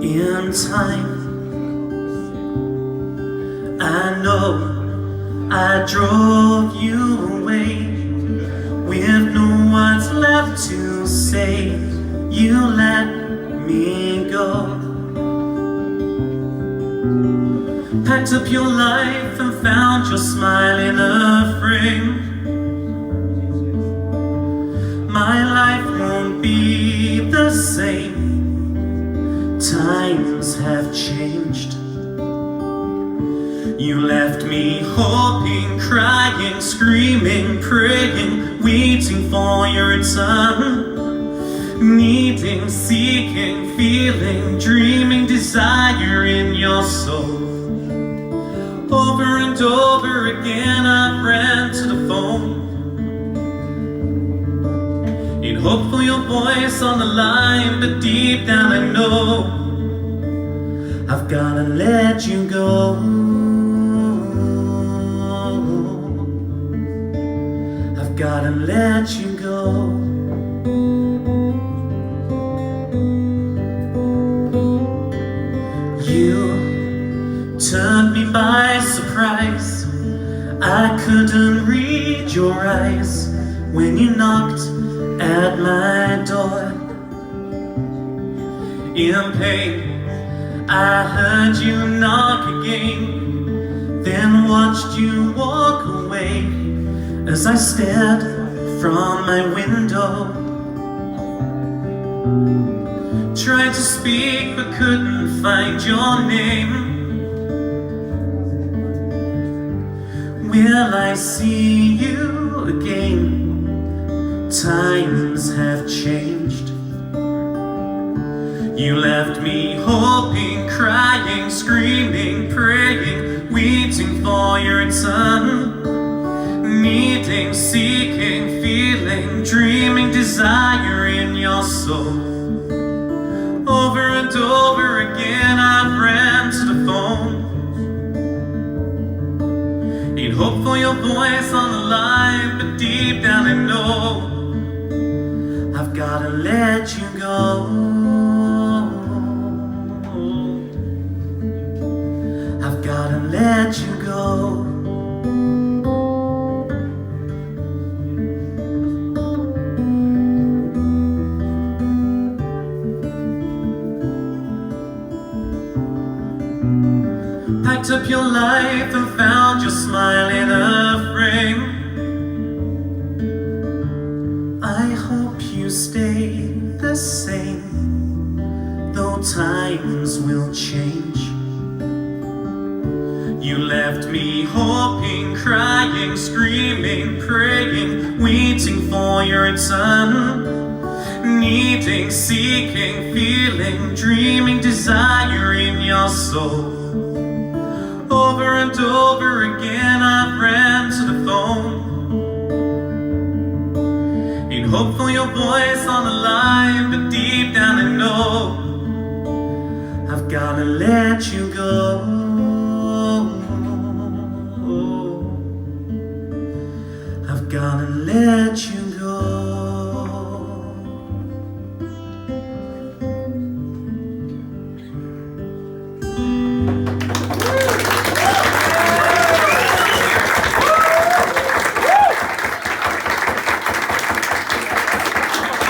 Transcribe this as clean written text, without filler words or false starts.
in time. I know I drove you away with no words left to say. You let me go, packed up your life and found your smile in a frame. My life won't be the same. Times have changed. You left me hoping, crying, screaming, praying, waiting for your return. Needing, seeking, feeling, dreaming, desire in your soul. Over and over again I ran to the phone in hope for your voice on the line, but deep down I know I've gotta let you go. I've gotta let you go. You took me by surprise. I couldn't read your eyes when you knocked at my door. In pain, I heard you knock again, then watched you walk away as I stared from my window. Tried to speak but couldn't find your name. Will I see you again? Times have changed. You left me hoping, crying, screaming, praying, waiting for your return. Needing, seeking, feeling, dreaming, desire in your soul. Over and over again I ran to the phone in hope for your voice on the line, but deep down I know I've gotta let you go. I've gotta let you go. Packed up your life and found your smile in a frame. I hope you stay the same, though times will change. You left me hoping, crying, screaming, praying, waiting for your return. Needing, seeking, feeling, dreaming, desire in your soul. Over and over again I ran to the phone in hope for your voice on the line, but deep down I know I've gotta let you go. I've gotta let you go.